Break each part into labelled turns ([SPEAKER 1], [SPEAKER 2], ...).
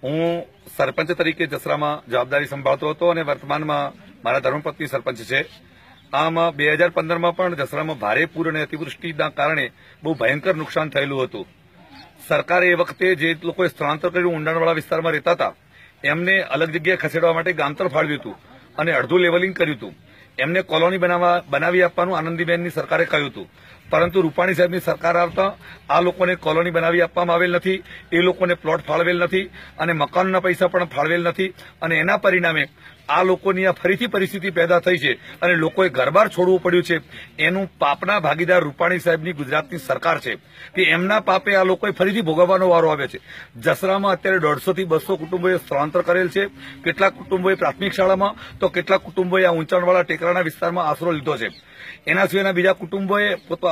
[SPEAKER 1] હું સરપંચ તરીકે જસરામાં જવાબદારી સંભાળતો હતો અને વર્તમાનમાં મારા ધર્મપત્ની સરપંચ છે. આમ 2015માં પણ જસરામાં ભારે પૂર અને અતિવૃષ્ટિના કારણે બહુ ભયંકર નુકસાન થયેલું હતું. સરકારે એ વખતે જે લોકોએ સ્થળાંતર કર્યું ઊંડાણવાળા વિસ્તારમાં રહેતા હતા એમને અલગ જગ્યાએ ખસેડવા માટે ગામતળ ફાળવ્યું હતું અને અડધું લેવલિંગ કર્યું હતું. એમને કોલોની બનાવી આપવાનું આનંદીબેનની સરકારે કહ્યું હતું, પરંતુ રૂપાણી સાહેબની સરકાર આવતા આ લોકોને કોલોની બનાવી આપવામાં આવેલ નથી, એ લોકોને પ્લોટ ફાળવેલ નથી અને મકાનના પૈસા પણ ફાળવેલ નથી. અને એના પરિણામે આ લોકોની આ ફરીથી પરિસ્થિતિ પેદા થઈ છે અને લોકોએ ઘરબાર છોડવું પડ્યું છે. એનું પાપના ભાગીદાર રૂપાણી સાહેબની ગુજરાતની સરકાર છે કે એમના પાપે આ લોકોએ ફરીથી ભોગવવાનો વારો આવે છે. જસરામાં અત્યારે 150 થી 200 કુટુંબોએ સ્થળાંતર કરેલ છે. કેટલાક કુટુંબોએ પ્રાથમિક શાળામાં તો કેટલાક કુટુંબોએ આ ઊંચાણવાળા ટેકરાના વિસ્તારમાં આશરો લીધો છે. એના સિવાયના બીજા કુટુંબોએ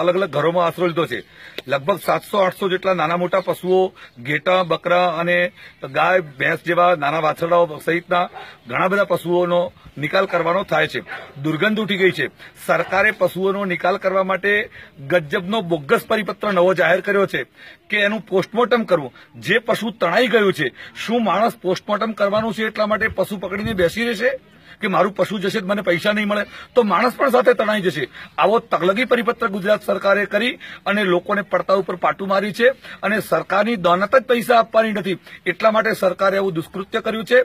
[SPEAKER 1] અલગ અલગ ઘરોમાં આશરો લીધો છે. લગભગ 700-800 જેટલા નાના મોટા પશુઓ, ઘેટા, બકરા અને ગાય, ભેંસ જેવા નાના વાછરડાઓ સહિતના ઘણા બધા પશુઓનો નિકાલ કરવાનો થાય છે. દુર્ગંધ ઉઠી ગઈ છે. સરકારે પશુઓનો નિકાલ કરવા માટે ગજબનો બોગસ પરિપત્ર નવો જાહેર કર્યો છે કે એનું પોસ્ટમોર્ટમ કરવું. જે પશુ તણાઈ ગયું છે, શું માણસ પોસ્ટમોર્ટમ કરવાનું છે એટલા માટે પશુ પકડીને બેસી રહેશે કે મારું પશુ જશે મને પૈસા નહીં મળે તો માણસ પણ સાથે તણાઈ જશે? આવો તગલગી પરિપત્ર ગુજરાત સરકારે કરી અને લોકોને પડતા ઉપર પાટું મારી છે. અને સરકારની દોનત જ પૈસા આપવાની નથી એટલા માટે સરકારે એવું દુષ્કૃત્ય કર્યું છે.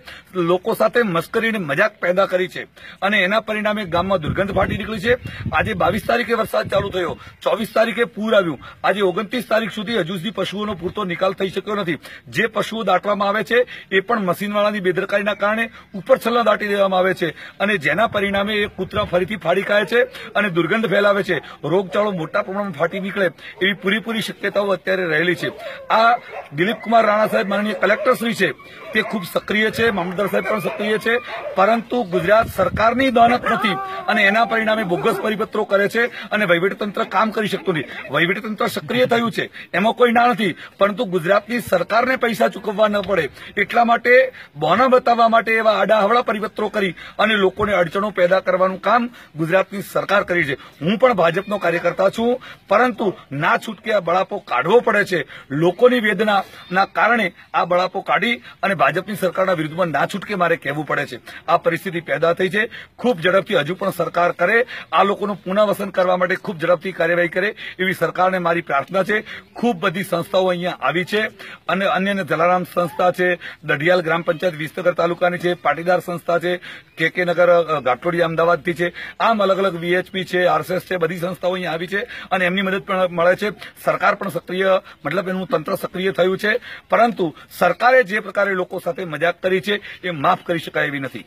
[SPEAKER 1] લોકો સાથે મસ્કરી અને મજાક પેદા કરી છે અને એના પરિણામે ગામમાં દુર્ગંધ ફાટી નીકળી છે. આજે 22 તારીખે વરસાદ ચાલુ થયો, 24 તારીખે પૂર આવ્યું, આજે 29 તારીખ સુધી હજુ સુધી પશુઓનો પૂરતો નિકાલ થઈ શક્યો નથી. જે પશુઓ દાટવામાં આવે છે એ પણ મશીનવાળાની બેદરકારીના કારણે ઉપર છલ્લા દાટી દેવામાં આવે છે અને જેના પરિણામે એ કૂતરા ફરીથી ફાડી ખાય છે અને દુર્ગંધ ફેલાવે છે. રોગચાળો મોટા પ્રમાણમાં ફાટી નીકળે એવી પૂરેપૂરી શક્યતાઓ અત્યારે રહેલી છે. આ દિલીપકુમાર રાણા સાહેબ માનનીય કલેક્ટરશ્રી છે તે ખૂબ સક્રિય છે, મામલતદાર સાહેબ પણ સક્રિય છે, પરંતુ ગુજરાત સરકારની દોનત નથી અને એના પરિણામે બોગસ પરિપત્રો કરે છે અને વહીવટીતંત્ર કામ કરી શકતું નથી. વહીવટીતંત્ર સક્રિય થયું છે એમાં કોઈ ના નથી, પરંતુ ગુજરાતની સરકારને પૈસા ચૂકવવા ન પડે એટલા માટે બોના બતાવવા માટે એવા આડાહવળા પરિપત્રો કરી અને લોકોને અડચણો પેદા કરવાનું કામ ગુજરાતની સરકાર કરી છે. હું પણ ભાજપનો કાર્યકર્તા છું, પરંતુ ના છૂટકે આ બળાપો કાઢવો પડે છે. લોકોની વેદનાના કારણે આ બળાપો કાઢી અને ભાજપની સરકારના વિરુદ્ધમાં ના છૂટકે મારે કહેવું પડે છે. આ પરિસ્થિતિ પેદા થઈ છે. ખૂબ ઝડપથી હજુ પણ સરકાર કરે, આ લોકોનું પુનઃવસન કરવા માટે ખૂબ ઝડપથી કાર્યવાહી કરે એવી સરકારને મારી પ્રાર્થના છે. ખૂબ બધી સંસ્થાઓ અહીંયા આવી છે અને અન્ય જલારામ સંસ્થા છે, દઢિયાલ ગ્રામ પંચાયત વિસનગર તાલુકાની છે, પાટીદાર સંસ્થા છે, કે નગર ઘાટોડિયા અમદાવાદથી છે, આમ અલગ અલગ VHP છે, RSS છે, બધી સંસ્થાઓ અહીંયા આવી છે અને એમની મદદ પણ મળે છે. સરકાર પણ સક્રિય, મતલબ એનું તંત્ર સક્રિય થયું છે, પરંતુ સરકારે જે પ્રકારે લોકો સાથે મજાક કરી છે એ માફ કરી શકાય એવી નથી.